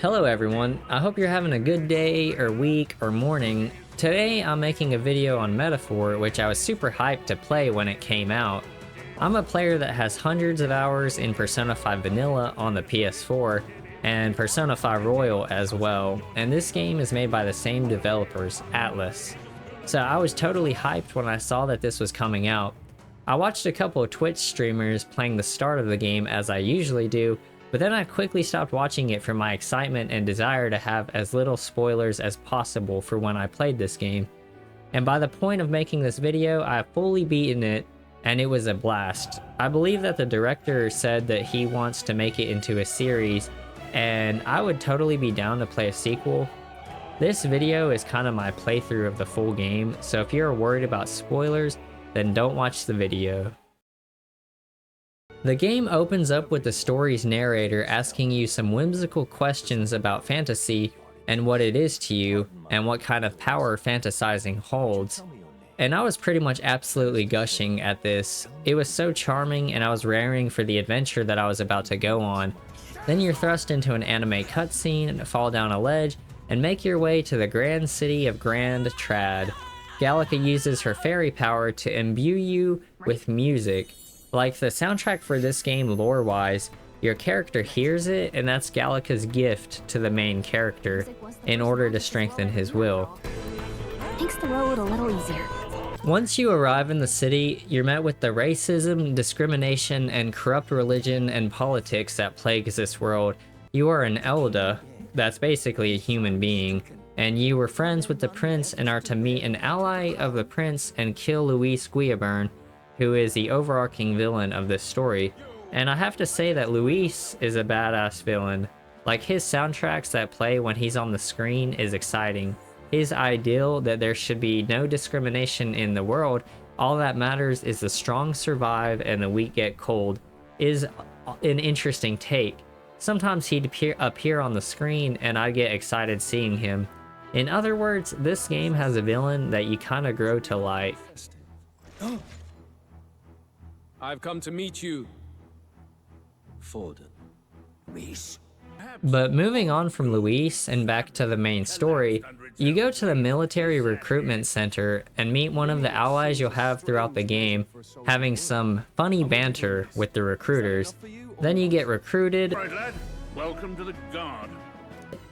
Hello everyone, I hope you're having a good day or week or morning. Today I'm making a video on Metaphor, which I was super hyped to play when it came out. I'm a player that has hundreds of hours in Persona 5 Vanilla on the PS4 and Persona 5 Royal as well, and this game is made by the same developers, Atlus. So I was totally hyped when I saw that this was coming out. I watched a couple of Twitch streamers playing the start of the game as I usually do, but then I quickly stopped watching it for my excitement and desire to have as little spoilers as possible for when I played this game. And by the point of making this video, I've fully beaten it, and it was a blast. I believe that the director said that he wants to make it into a series, and I would totally be down to play a sequel. This video is kind of my playthrough of the full game, so if you're worried about spoilers, then don't watch the video. The game opens up with the story's narrator asking you some whimsical questions about fantasy and what it is to you, and what kind of power fantasizing holds. And I was pretty much absolutely gushing at this. It was so charming, and I was raring for the adventure that I was about to go on. Then you're thrust into an anime cutscene, fall down a ledge, and make your way to the grand city of Grand Trad. Gallica uses her fairy power to imbue you with music. Like the soundtrack for this game lore-wise, your character hears it, and that's Gallica's gift to the main character in order to strengthen his will. Makes the road a little easier. Once you arrive in the city, you're met with the racism, discrimination, and corrupt religion and politics that plagues this world. You are an Elda, that's basically a human being, and you were friends with the prince and are to meet an ally of the prince and kill Luis Guillaburn, who is the overarching villain of this story. And I have to say that Luis is a badass villain. Like, his soundtracks that play when he's on the screen is exciting. His ideal that there should be no discrimination in the world, all that matters is the strong survive and the weak get cold, is an interesting take. Sometimes he'd appear on the screen and I'd get excited seeing him. In other words, this game has a villain that you kind of grow to like. I've come to meet you. Forden. Luis. But moving on from Luis and back to the main story, you go to the military recruitment center and meet one of the allies you'll have throughout the game, having some funny banter with the recruiters. Then you get recruited. Right, lad. Welcome to the guard.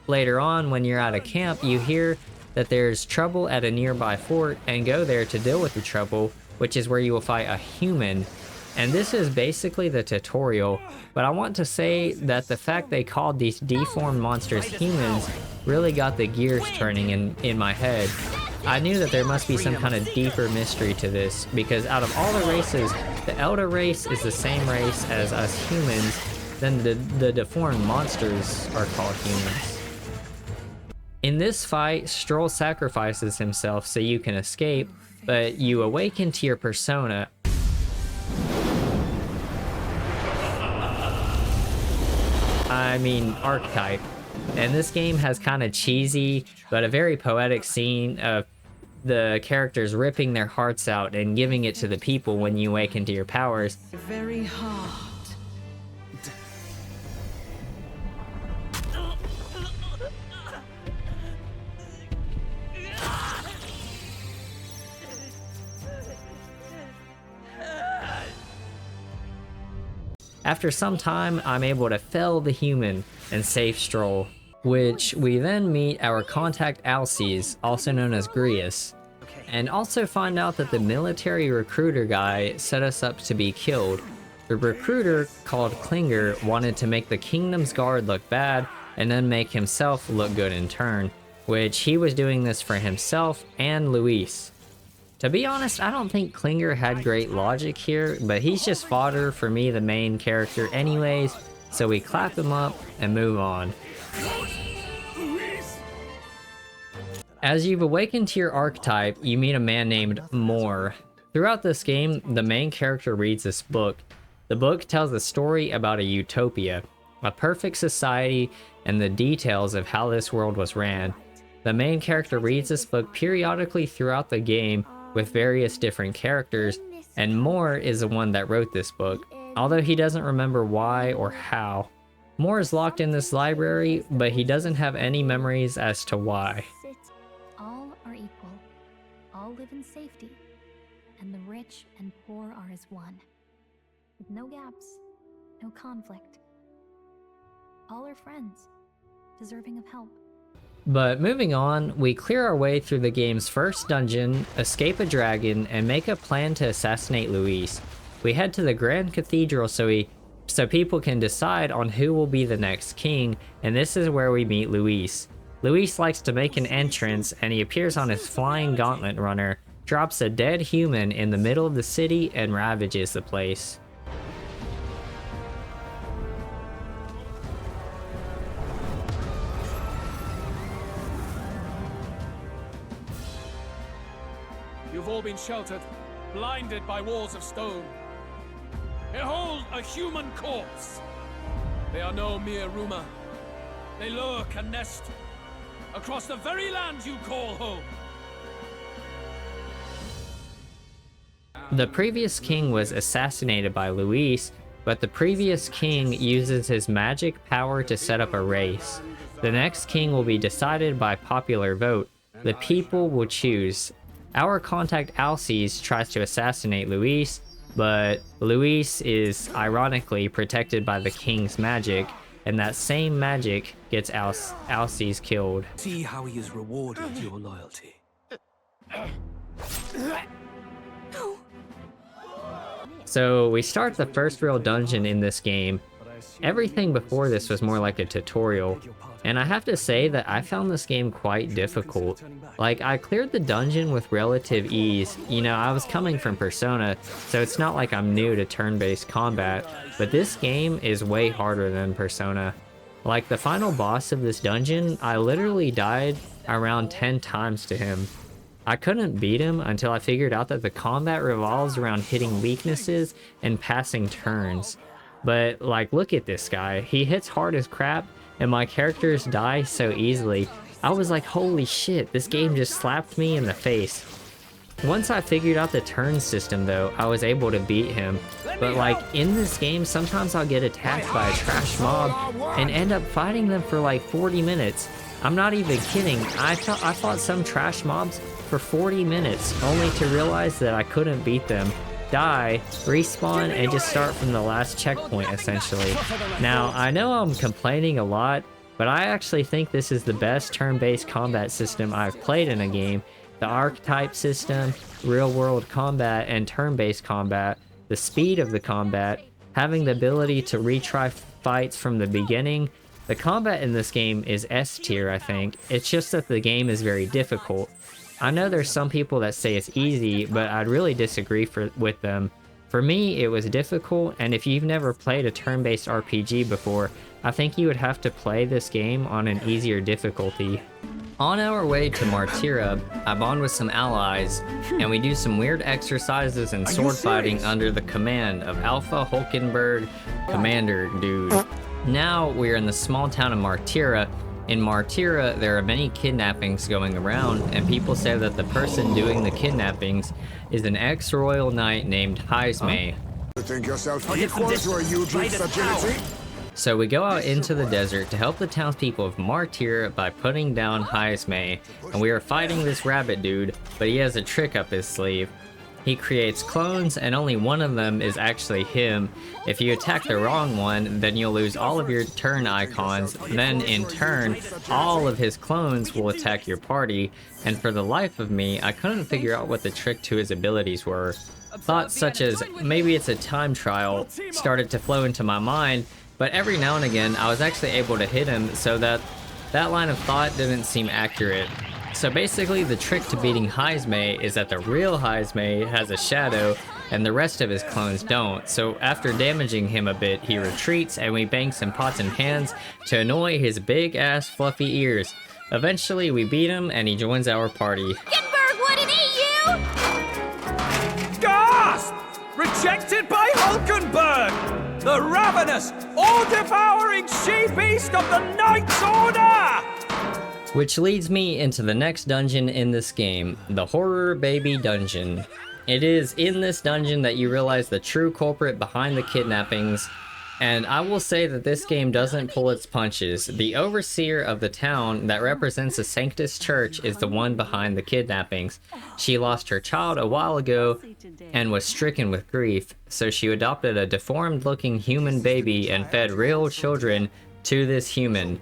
Later on, when you're at a camp, you hear that there's trouble at a nearby fort and go there to deal with the trouble, which is where you will fight a human. And this is basically the tutorial, but I want to say that the fact they called these deformed monsters humans really got the gears turning in my head. I knew that there must be some kind of deeper mystery to this, because out of all the races, the Elder race is the same race as us humans, then the deformed monsters are called humans. In this fight, Stroll sacrifices himself so you can escape, but you awaken to your persona. I mean, archetype. And this game has kind of cheesy, but a very poetic scene of the characters ripping their hearts out and giving it to the people when you awaken to your powers. Very hard. After some time, I'm able to fell the human and save Stroll, which we then meet our contact Alces, also known as Grius, and also find out that the military recruiter guy set us up to be killed. The recruiter, called Klinger, wanted to make the Kingdom's Guard look bad and then make himself look good in turn, which he was doing this for himself and Luis. To be honest, I don't think Klinger had great logic here, but he's just fodder for me, the main character anyways, so we clap him up and move on. As you've awakened to your archetype, you meet a man named Moore. Throughout this game, the main character reads this book. The book tells a story about a utopia, a perfect society, and the details of how this world was ran. The main character reads this book periodically throughout the game, with various different characters, and Moore is the one that wrote this book, although he doesn't remember why or how. Moore is locked in this library, but he doesn't have any memories as to why. Sit. All are equal. All live in safety. And the rich and poor are as one. With no gaps, no conflict. All are friends, deserving of help. But moving on, we clear our way through the game's first dungeon, escape a dragon, and make a plan to assassinate Luis. We head to the Grand Cathedral so people can decide on who will be the next king, and this is where we meet Luis. Luis likes to make an entrance, and he appears on his flying gauntlet runner, drops a dead human in the middle of the city, and ravages the place. You've all been sheltered, blinded by walls of stone. Behold a human corpse! They are no mere rumor. They lurk and nest across the very land you call home. The previous king was assassinated by Luis, but the previous king uses his magic power to set up a race. The next king will be decided by popular vote. The people will choose. Our contact Alces tries to assassinate Luis, but Luis is ironically protected by the king's magic, and that same magic gets Alces killed. See how he has rewarded your loyalty. So we start the first real dungeon in this game. Everything before this was more like a tutorial, and I have to say that I found this game quite difficult. Like, I cleared the dungeon with relative ease. You know, I was coming from Persona, so it's not like I'm new to turn-based combat, but this game is way harder than Persona. Like, the final boss of this dungeon, I literally died around 10 times to him. I couldn't beat him until I figured out that the combat revolves around hitting weaknesses and passing turns. But, like, look at this guy. He hits hard as crap, and my characters die so easily. I was like, holy shit, this game just slapped me in the face. Once I figured out the turn system though, I was able to beat him. But like, in this game, sometimes I'll get attacked by a trash mob and end up fighting them for like 40 minutes. I'm not even kidding. I fought some trash mobs for 40 minutes, only to realize that I couldn't beat them, die, respawn, and just start from the last checkpoint, essentially. Now, I know I'm complaining a lot, but I actually think this is the best turn-based combat system I've played in a game. The archetype system, real-world combat, and turn-based combat, the speed of the combat, having the ability to retry fights from the beginning. The combat in this game is S tier, I think. It's just that the game is very difficult. I know there's some people that say it's easy, but I'd really disagree with them. For me, it was difficult, and if you've never played a turn-based RPG before, I think you would have to play this game on an easier difficulty. On our way to Martyra, I bond with some allies, and we do some weird exercises and sword fighting under the command of Alpha Hulkenberg Commander Dude. Now we're in the small town of Martyra. In Martyra, there are many kidnappings going around, and people say that the person doing the kidnappings is an ex-royal knight named Heisme. You think yourself equal to a huge agility? So we go out into the desert to help the townspeople of Martyra by putting down Heisme, and we are fighting this rabbit dude, but he has a trick up his sleeve. He creates clones, and only one of them is actually him. If you attack the wrong one, then you'll lose all of your turn icons. Then, in turn, all of his clones will attack your party. And for the life of me, I couldn't figure out what the trick to his abilities were. Thoughts such as, maybe it's a time trial, started to flow into my mind, but every now and again, I was actually able to hit him, so that line of thought didn't seem accurate. So basically, the trick to beating Heisme is that the real Heisme has a shadow, and the rest of his clones don't. So after damaging him a bit, he retreats, and we bang some pots and pans to annoy his big-ass fluffy ears. Eventually, we beat him, and he joins our party. Hulkenberg wouldn't eat you! Gasp! Rejected by Hulkenberg! The ravenous, all-devouring she-beast of the Knight's Order! Which leads me into the next dungeon in this game, the Horror Baby Dungeon. It is in this dungeon that you realize the true culprit behind the kidnappings, And I will say that this game doesn't pull its punches. The overseer of the town that represents the Sanctus Church is the one behind the kidnappings. She lost her child a while ago and was stricken with grief, so she adopted a deformed-looking human baby and fed real children to this human.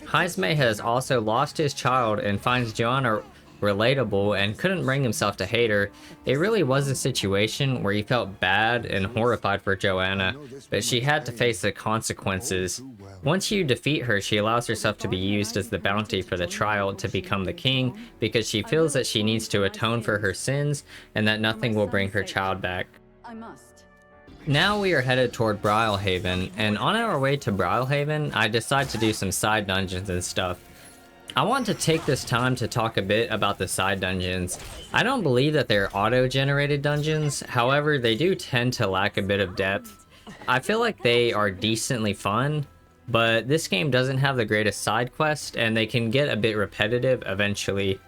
Heisme has also lost his child and finds Joanna relatable and couldn't bring himself to hate her. It really was a situation where he felt bad and horrified for Joanna, but she had to face the consequences. Once you defeat her, she allows herself to be used as the bounty for the child to become the king because she feels that she needs to atone for her sins and that nothing will bring her child back. I must. Now we are headed toward Brylehaven, and on our way to Brylehaven, I decide to do some side dungeons and stuff. I want to take this time to talk a bit about the side dungeons. I don't believe that they're auto-generated dungeons, however, they do tend to lack a bit of depth. I feel like they are decently fun, but this game doesn't have the greatest side quest, and they can get a bit repetitive eventually.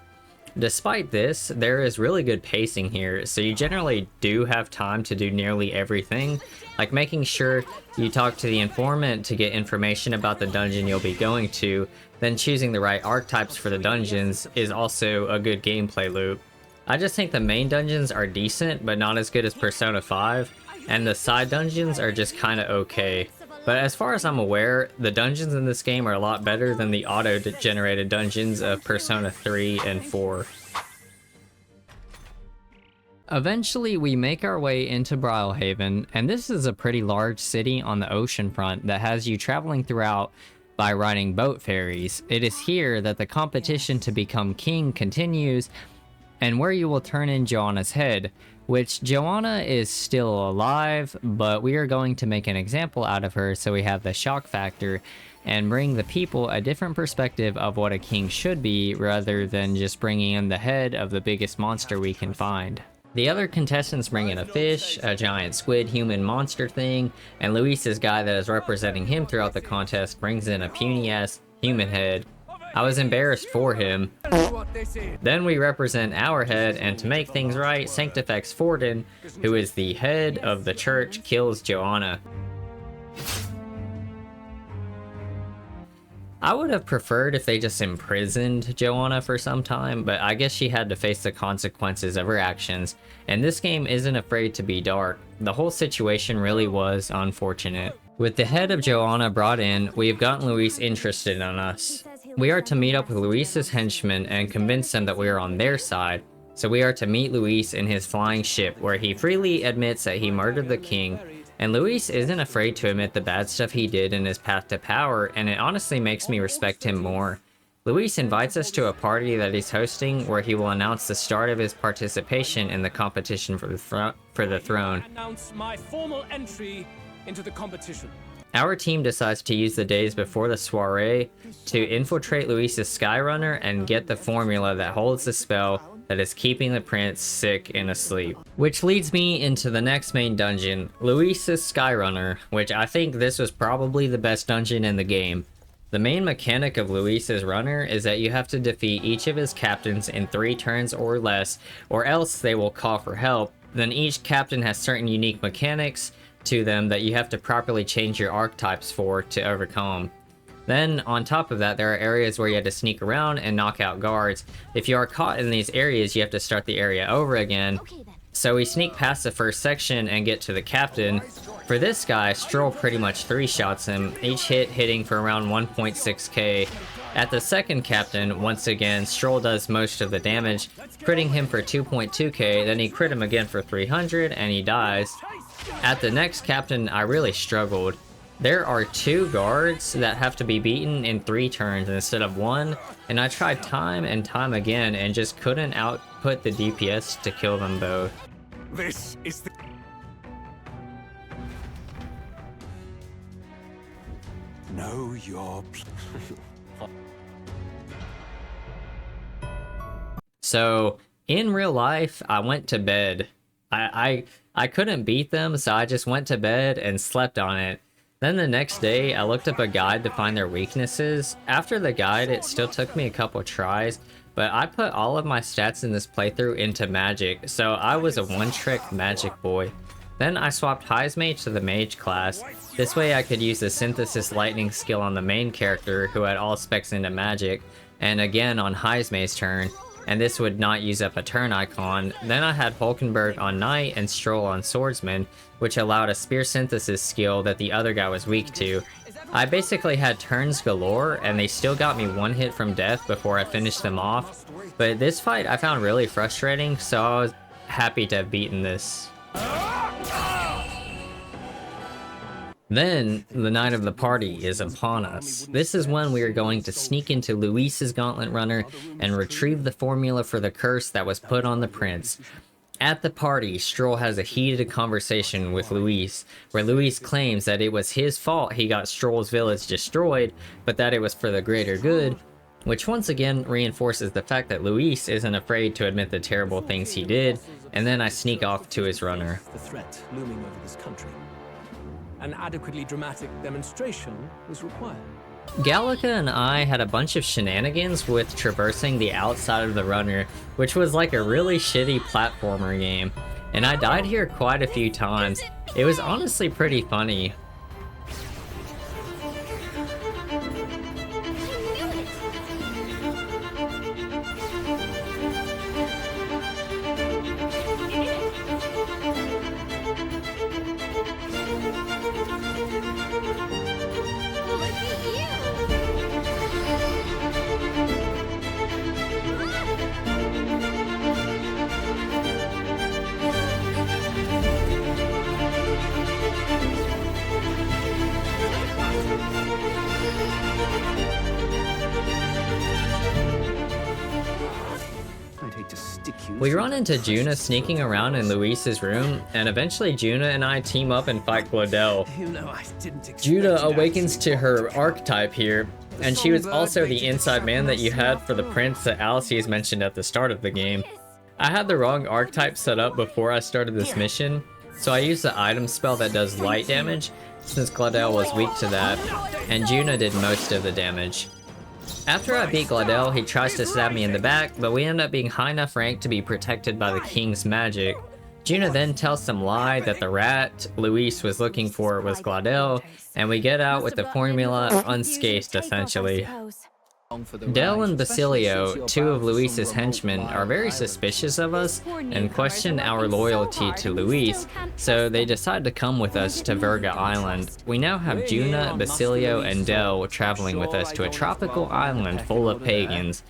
Despite this, there is really good pacing here, so you generally do have time to do nearly everything, like making sure you talk to the informant to get information about the dungeon you'll be going to, then choosing the right archetypes for the dungeons is also a good gameplay loop. I just think the main dungeons are decent, but not as good as Persona 5, and the side dungeons are just kinda okay. But as far as I'm aware, the dungeons in this game are a lot better than the auto-generated dungeons of Persona 3 and 4. Eventually, we make our way into Brylehaven, and this is a pretty large city on the ocean front that has you traveling throughout by riding boat ferries. It is here that the competition to become king continues, and where you will turn in Joanna's head, which Joanna is still alive, but we are going to make an example out of her so we have the shock factor and bring the people a different perspective of what a king should be rather than just bringing in the head of the biggest monster we can find. The other contestants bring in a fish, a giant squid human monster thing, and Luis's guy that is representing him throughout the contest brings in a puny ass human head. I was embarrassed for him. Then we represent our head, and to make things right, Sanctifex Forden, who is the head of the church, kills Joanna. I would have preferred if they just imprisoned Joanna for some time, but I guess she had to face the consequences of her actions, and this game isn't afraid to be dark. The whole situation really was unfortunate. With the head of Joanna brought in, we have gotten Luis interested in us. We are to meet up with Luis's henchmen and convince them that we are on their side, so we are to meet Luis in his flying ship where he freely admits that he murdered the king, and Luis isn't afraid to admit the bad stuff he did in his path to power, and it honestly makes me respect him more. Luis invites us to a party that he's hosting where he will announce the start of his participation in the competition for the throne. Announce my formal entry into the competition. Our team decides to use the days before the soiree to infiltrate Luis's Skyrunner and get the formula that holds the spell that is keeping the prince sick and asleep. Which leads me into the next main dungeon, Luis's Skyrunner, which I think this was probably the best dungeon in the game. The main mechanic of Luis's runner is that you have to defeat each of his captains in 3 turns or less, or else they will call for help. Then each captain has certain unique mechanics to them that you have to properly change your archetypes for to overcome. Then, on top of that, there are areas where you have to sneak around and knock out guards. If you are caught in these areas, you have to start the area over again. So we sneak past the first section and get to the captain. For this guy, Stroll pretty much 3-shots him, each hit hitting for around 1.6k. At the second captain, once again, Stroll does most of the damage, critting him for 2.2k, then he crit him again for 300, and he dies. At the next captain, I really struggled. There are 2 guards that have to be beaten in 3 turns instead of 1, and I tried time and time again and just couldn't output the DPS to kill them both. This is the... Know your... So, in real life, I went to bed. I couldn't beat them, so I just went to bed and slept on it. Then the next day, I looked up a guide to find their weaknesses. After the guide, it still took me a couple tries, but I put all of my stats in this playthrough into magic, so I was a one-trick magic boy. Then I swapped High's Mage to the Mage class. This way I could use the Synthesis Lightning skill on the main character who had all specs into magic, and again on High's Mage's turn, and this would not use up a turn icon. Then I had Hulkenberg on Knight and Stroll on Swordsman, which allowed a Spear Synthesis skill that the other guy was weak to. I basically had turns galore, and they still got me one hit from death before I finished them off. But this fight I found really frustrating, so I was happy to have beaten this. Then, the night of the party is upon us. This is when we are going to sneak into Luis's Gauntlet Runner and retrieve the formula for the curse that was put on the prince. At the party, Stroll has a heated conversation with Luis, where Luis claims that it was his fault he got Stroll's village destroyed, but that it was for the greater good, which once again reinforces the fact that Luis isn't afraid to admit the terrible things he did, and then I sneak off to his runner. The threat looming over this country. An adequately dramatic demonstration was required. Gallica and I had a bunch of shenanigans with traversing the outside of the runner, which was like a really shitty platformer game, and I died here quite a few times. It was honestly pretty funny. We run into Juna sneaking around in Luis's room, and eventually Juna and I team up and fight Glodell. Juna awakens to her archetype here, and she was also the inside man that you had for the prince that Alice's mentioned at the start of the game. I had the wrong archetype set up before I started this mission, so I used the item spell that does light damage, since Glodell was weak to that, and Juna did most of the damage. After I beat Glodell, he tries to stab me in the back, but we end up being high enough rank to be protected by the king's magic. Juna then tells some lie that the rat Luis was looking for was Glodell, and we get out with the formula unscathed essentially. Del and Basilio, two of Luis's henchmen, are very suspicious of us and question our loyalty to Luis, so they decide to come with us to Verga Island. We now have Juna, Basilio, and Del traveling with us to a tropical island full of pagans.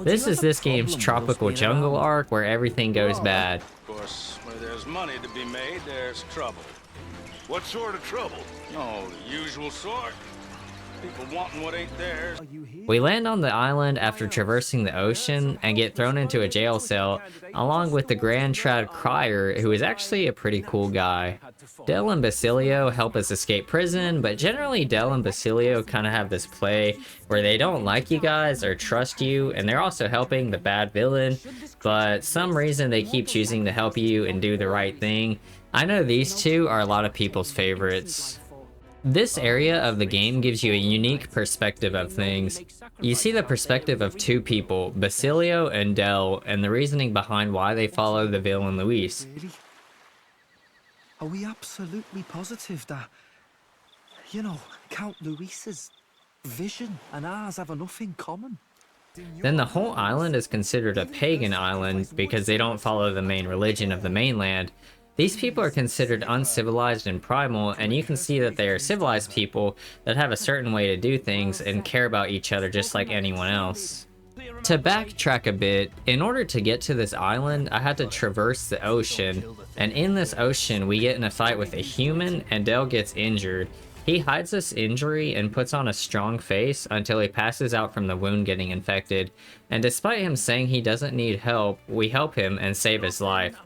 This is this game's tropical jungle arc where everything goes bad. Of course, where there's money to be made, there's trouble. What sort of trouble? Oh, the usual sort. People wanting what ain't theirs. We land on the island after traversing the ocean and get thrown into a jail cell, along with the Grand Trad Crier, who is actually a pretty cool guy. Del and Basilio help us escape prison, but generally Del and Basilio kind of have this play where they don't like you guys or trust you, and they're also helping the bad villain, but some reason they keep choosing to help you and do the right thing. I know these two are a lot of people's favorites. This area of the game gives you a unique perspective of things. You see the perspective of two people, Basilio and Del, and the reasoning behind why they follow the villain Luis. Really? Are we absolutely positive that, Count Luis's vision and ours have enough in common? Then the whole island is considered a pagan island because they don't follow the main religion of the mainland. These people are considered uncivilized and primal, and you can see that they are civilized people that have a certain way to do things and care about each other just like anyone else. To backtrack a bit, in order to get to this island, I had to traverse the ocean, and in this ocean we get in a fight with a human and Del gets injured. He hides this injury and puts on a strong face until he passes out from the wound getting infected, and despite him saying he doesn't need help, we help him and save his life.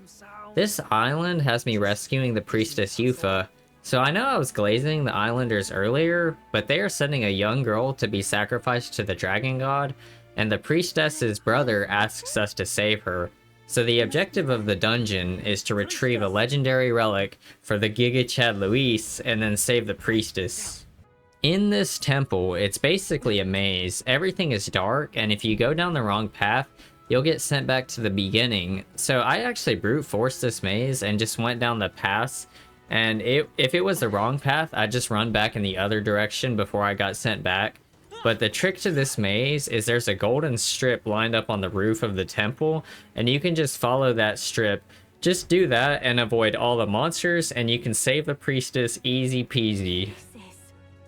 This island has me rescuing the priestess Yufa, so I know I was glazing the islanders earlier, but they are sending a young girl to be sacrificed to the dragon god, and the priestess's brother asks us to save her. So the objective of the dungeon is to retrieve a legendary relic for the Giga Chad Luis and then save the priestess. In this temple, it's basically a maze. Everything is dark, and if you go down the wrong path, you'll get sent back to the beginning. So I actually brute forced this maze and just went down the paths And if it was the wrong path, I'd just run back in the other direction before I got sent back. But the trick to this maze is there's a golden strip lined up on the roof of the temple, and you can just follow that strip. Just do that and avoid all the monsters, and you can save the priestess easy peasy.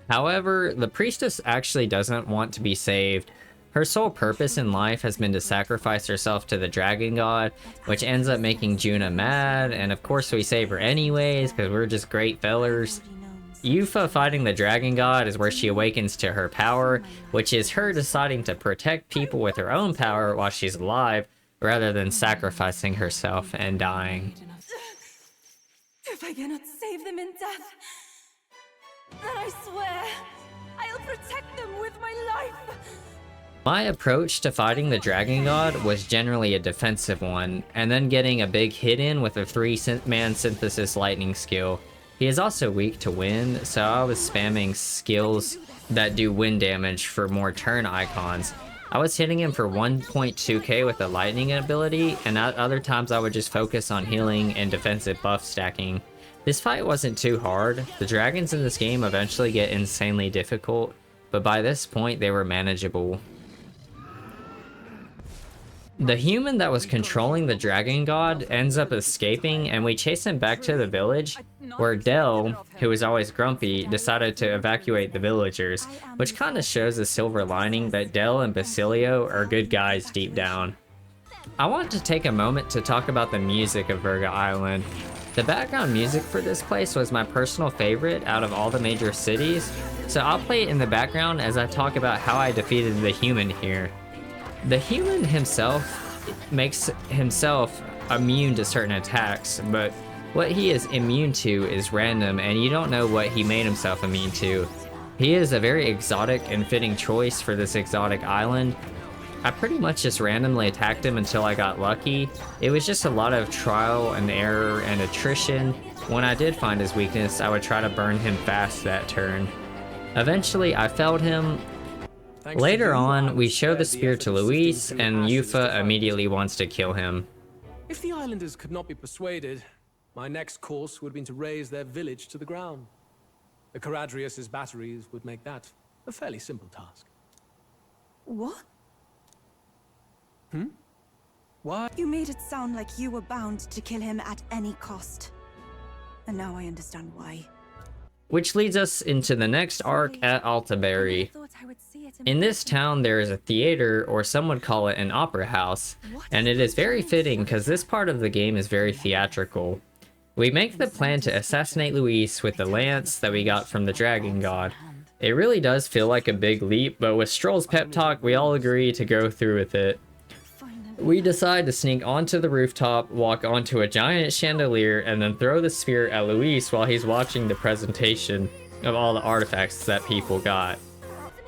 However, the priestess actually doesn't want to be saved. Her sole purpose in life has been to sacrifice herself to the dragon god, which ends up making Juna mad, and of course we save her anyways, because we're just great fellers. Yufa fighting the dragon god is where she awakens to her power, which is her deciding to protect people with her own power while she's alive, rather than sacrificing herself and dying. If I cannot save them in death, then I swear I'll protect them with my life. My approach to fighting the dragon god was generally a defensive one, and then getting a big hit in with a 3-man synthesis lightning skill. He is also weak to wind, so I was spamming skills that do wind damage for more turn icons. I was hitting him for 1.2k with the lightning ability, and at other times I would just focus on healing and defensive buff stacking. This fight wasn't too hard. The dragons in this game eventually get insanely difficult, but by this point they were manageable. The human that was controlling the dragon god ends up escaping, and we chase him back to the village, where Del, who is always grumpy, decided to evacuate the villagers, which kinda shows a silver lining that Del and Basilio are good guys deep down. I want to take a moment to talk about the music of Virga Island. The background music for this place was my personal favorite out of all the major cities, so I'll play it in the background as I talk about how I defeated the human here. The human himself makes himself immune to certain attacks, but what he is immune to is random, and you don't know what he made himself immune to. He is a very exotic and fitting choice for this exotic island. I pretty much just randomly attacked him until I got lucky. It was just a lot of trial and error and attrition. When I did find his weakness, I would try to burn him fast that turn. Eventually, I felled him. Later on, we show the spear to Luis, and Yufa immediately wants to kill him. If the islanders could not be persuaded, my next course would have been to raze their village to the ground. The Caradrius' batteries would make that a fairly simple task. What? Why? You made it sound like you were bound to kill him at any cost. And now I understand why. Which leads us into the next arc at Altaberry. In this town, there is a theater, or some would call it an opera house, and it is very fitting because this part of the game is very theatrical. We make the plan to assassinate Luis with the lance that we got from the dragon god. It really does feel like a big leap, but with Stroll's pep talk, we all agree to go through with it. We decide to sneak onto the rooftop, walk onto a giant chandelier, and then throw the spear at Luis while he's watching the presentation of all the artifacts that people got.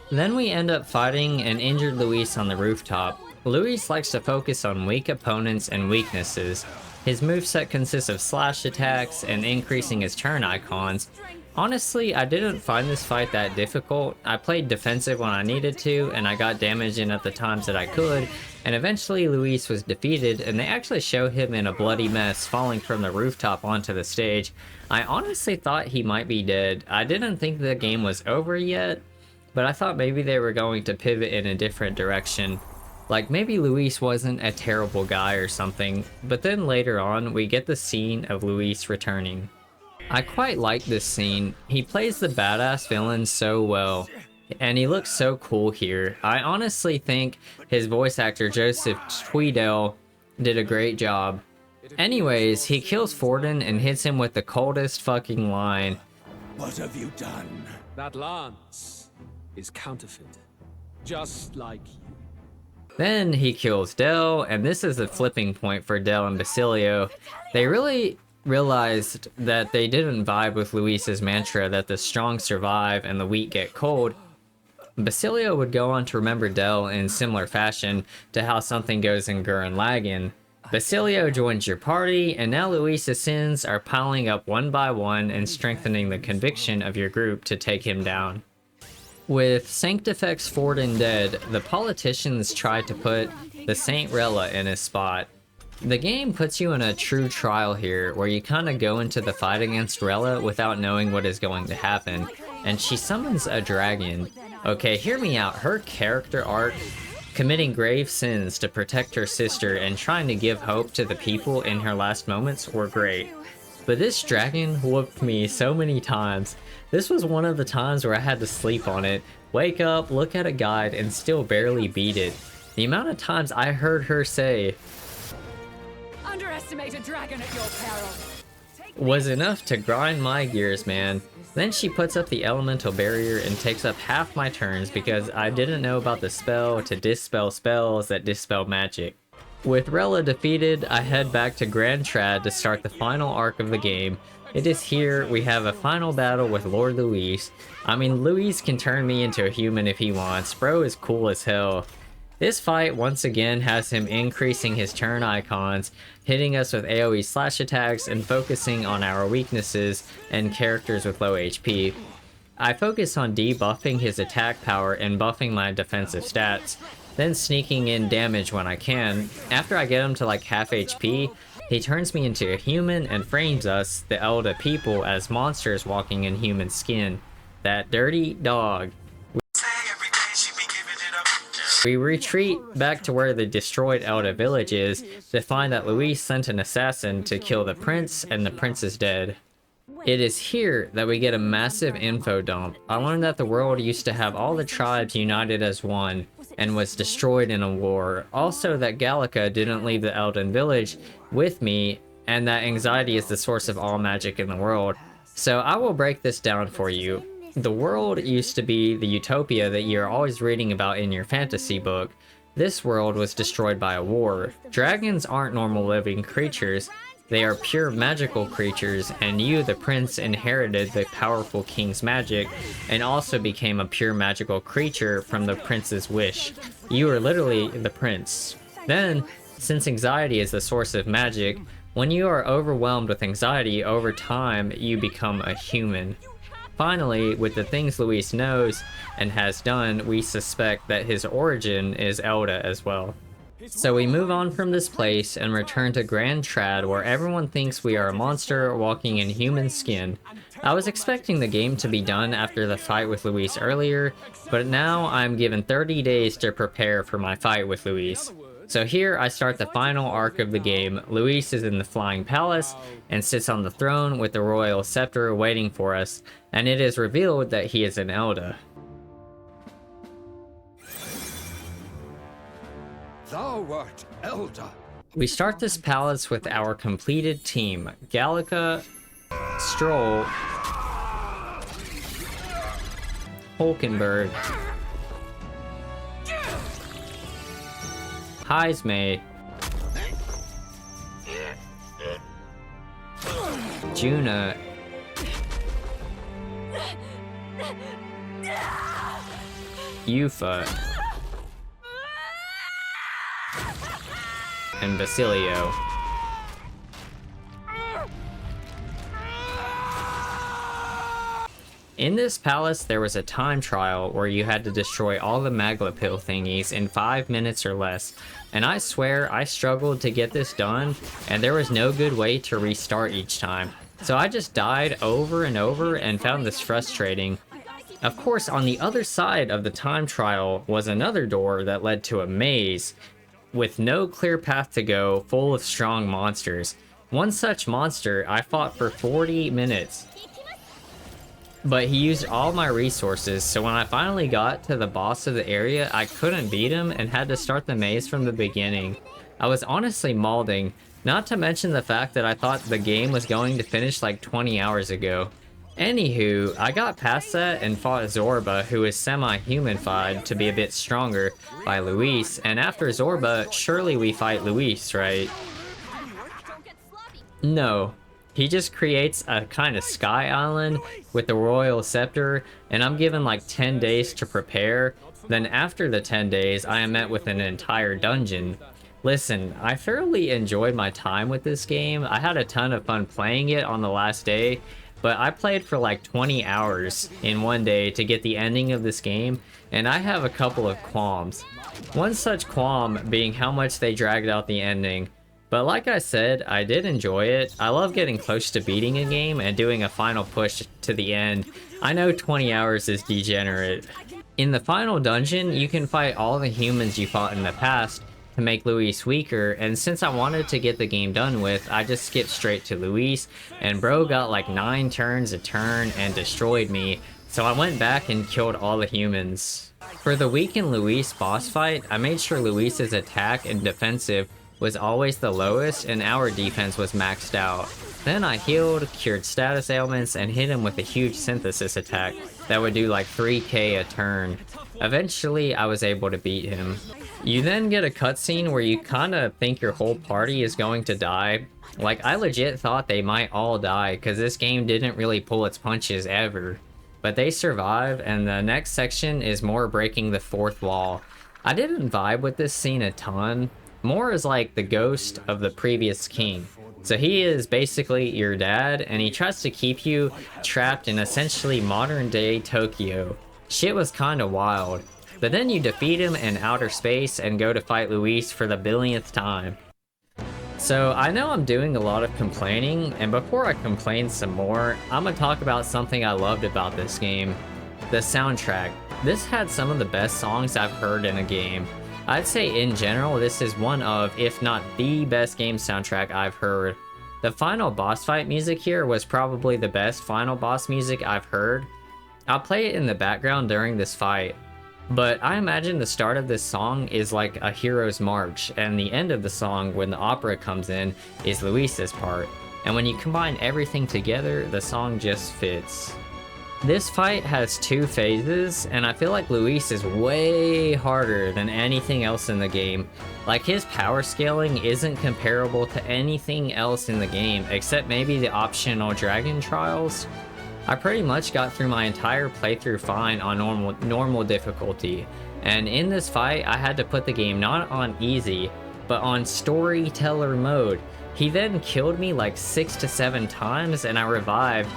Then we end up fighting an injured Luis on the rooftop. Luis likes to focus on weak opponents and weaknesses. His moveset consists of slash attacks and increasing his turn icons. Honestly, I didn't find this fight that difficult. I played defensive when I needed to, and I got damage in at the times that I could, and eventually Luis was defeated, and they actually show him in a bloody mess falling from the rooftop onto the stage. I honestly thought he might be dead. I didn't think the game was over yet, but I thought maybe they were going to pivot in a different direction. Like maybe Luis wasn't a terrible guy or something, but then later on we get the scene of Luis returning. I quite like this scene. He plays the badass villain so well, and he looks so cool here. I honestly think his voice actor Joseph Tweedale did a great job. Anyways, he kills Forden and hits him with the coldest fucking line. What have you done? That lance is counterfeit, just like you. Then he kills Del, and this is the flipping point for Del and Basilio. They really realized that they didn't vibe with Luis's mantra that the strong survive and the weak get cold. Basilio would go on to remember Del in similar fashion to how something goes in Gurren Lagann. Basilio joins your party, and now Luis's sins are piling up one by one and strengthening the conviction of your group to take him down. With Sanctifex Forden dead, the politicians tried to put the Saint Rella in his spot. The game puts you in a true trial here, where you kind of go into the fight against Rella without knowing what is going to happen, and she summons a dragon. Okay, hear me out. Her character arc, committing grave sins to protect her sister and trying to give hope to the people in her last moments, were great. But this dragon whooped me so many times. This was one of the times where I had to sleep on it, wake up, look at a guide, and still barely beat it. The amount of times I heard her say, Underestimate a dragon at your peril. was enough to grind my gears, man. Then she puts up the elemental barrier and takes up half my turns because I didn't know about the spell to dispel spells that dispel magic. With Rella defeated, I head back to Grand Trad to start the final arc of the game. It is here we have a final battle with Lord Luis. I mean, Luis can turn me into a human if he wants. Bro is cool as hell. This fight once again has him increasing his turn icons, hitting us with AoE slash attacks and focusing on our weaknesses and characters with low HP. I focus on debuffing his attack power and buffing my defensive stats, then sneaking in damage when I can. After I get him to like half HP, he turns me into a human and frames us, the Elda people, as monsters walking in human skin. That dirty dog. We retreat back to where the destroyed Elda village is to find that Luis sent an assassin to kill the prince and the prince is dead. It is here that we get a massive info dump. I learned that the world used to have all the tribes united as one and was destroyed in a war. Also that Gallica didn't leave the Elden village with me and that anxiety is the source of all magic in the world. So I will break this down for you. The world used to be the utopia that you're always reading about in your fantasy book. This world was destroyed by a war. Dragons aren't normal living creatures. They are pure magical creatures, and you, the prince, inherited the powerful king's magic and also became a pure magical creature from the prince's wish. You are literally the prince. Then, since anxiety is the source of magic, when you are overwhelmed with anxiety over time, you become a human. Finally, with the things Luis knows and has done, we suspect that his origin is Elda as well. So we move on from this place and return to Grand Trad, where everyone thinks we are a monster walking in human skin. I was expecting the game to be done after the fight with Luis earlier, but now I'm given 30 days to prepare for my fight with Luis. So here I start the final arc of the game. Luis is in the Flying Palace and sits on the throne with the royal scepter waiting for us, and it is revealed that he is an Elda. Thou art Elda. We start this palace with our completed team: Gallica, Stroll, Hulkenberg, Heismay, Juna, Yufa, and Basilio. In this palace, there was a time trial where you had to destroy all the Magla pill thingies in 5 minutes or less, and I swear I struggled to get this done, and there was no good way to restart each time. So I just died over and over and found this frustrating. Of course, on the other side of the time trial was another door that led to a maze, with no clear path to go, full of strong monsters. One such monster I fought for 40 minutes. But he used all my resources, so when I finally got to the boss of the area, I couldn't beat him and had to start the maze from the beginning. I was honestly mauling, not to mention the fact that I thought the game was going to finish like 20 hours ago. Anywho, I got past that and fought Zorba, who is semi-humanified to be a bit stronger, by Luis, and after Zorba, surely we fight Luis, right? No. He just creates a kind of sky island with the royal scepter, and I'm given like 10 days to prepare. Then after the 10 days, I am met with an entire dungeon. Listen, I thoroughly enjoyed my time with this game. I had a ton of fun playing it on the last day, but I played for like 20 hours in one day to get the ending of this game, and I have a couple of qualms. One such qualm being how much they dragged out the ending. But like I said, I did enjoy it. I love getting close to beating a game and doing a final push to the end. I know 20 hours is degenerate. In the final dungeon, you can fight all the humans you fought in the past to make Luis weaker, and since I wanted to get the game done with, I just skipped straight to Luis, and bro got like 9 turns a turn and destroyed me, so I went back and killed all the humans. For the weakened Luis boss fight, I made sure Luis's attack and defensive was always the lowest and our defense was maxed out. Then I healed, cured status ailments, and hit him with a huge synthesis attack that would do like 3k a turn. Eventually, I was able to beat him. You then get a cutscene where you kinda think your whole party is going to die. Like, I legit thought they might all die, cause this game didn't really pull its punches ever. But they survive, and the next section is more breaking the fourth wall. I didn't vibe with this scene a ton. More is like the ghost of the previous king. So he is basically your dad, and he tries to keep you trapped in essentially modern day Tokyo. Shit was kinda wild. But then you defeat him in outer space and go to fight Luis for the billionth time. So I know I'm doing a lot of complaining, and before I complain some more, I'm gonna talk about something I loved about this game. The soundtrack. This had some of the best songs I've heard in a game. I'd say in general, this is one of, if not the best game soundtrack I've heard. The final boss fight music here was probably the best final boss music I've heard. I'll play it in the background during this fight. But I imagine the start of this song is like a hero's march, and the end of the song, when the opera comes in, is Luis's part. And when you combine everything together, the song just fits. This fight has 2 phases, and I feel like Luis is way harder than anything else in the game. Like, his power scaling isn't comparable to anything else in the game, except maybe the optional dragon trials. I pretty much got through my entire playthrough fine on normal difficulty, and in this fight I had to put the game not on easy, but on storyteller mode. He then killed me like 6 to 7 times, and I revived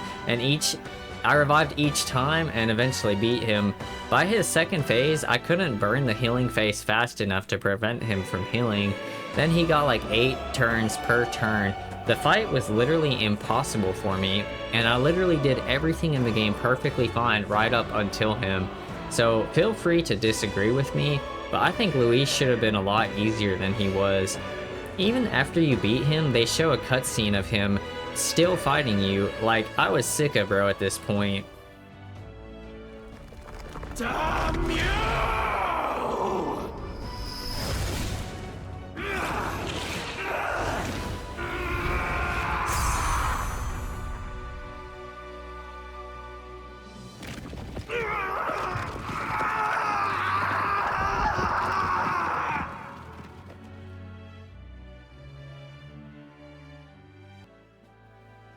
each time and eventually beat him. By his second phase, I couldn't burn the healing phase fast enough to prevent him from healing. Then he got like 8 turns per turn. The fight was literally impossible for me, and I literally did everything in the game perfectly fine right up until him. So feel free to disagree with me, but I think Luis should have been a lot easier than he was. Even after you beat him, they show a cutscene of him still fighting you. Like, I was sick of bro at this point. Damn you!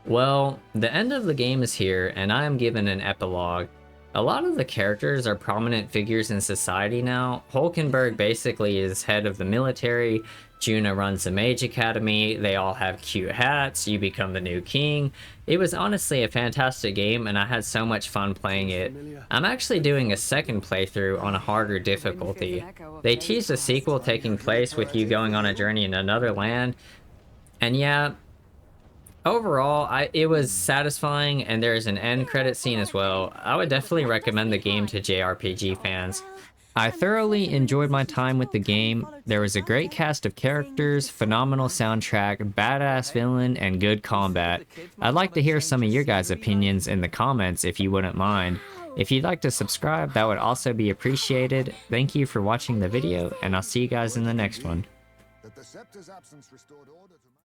Well, the end of the game is here, and I am given an epilogue. A lot of the characters are prominent figures in society now. Hulkenberg basically is head of the military, Juna runs the mage academy, they all have cute hats, you become the new king. It was honestly a fantastic game, and I had so much fun playing it. I'm actually doing a second playthrough on a harder difficulty. They teased a sequel taking place with you going on a journey in another land, and yeah, overall, it was satisfying, and there's an end credit scene as well. I would definitely recommend the game to JRPG fans. I thoroughly enjoyed my time with the game. There was a great cast of characters, phenomenal soundtrack, badass villain, and good combat. I'd like to hear some of your guys' opinions in the comments if you wouldn't mind. If you'd like to subscribe, that would also be appreciated. Thank you for watching the video, and I'll see you guys in the next one.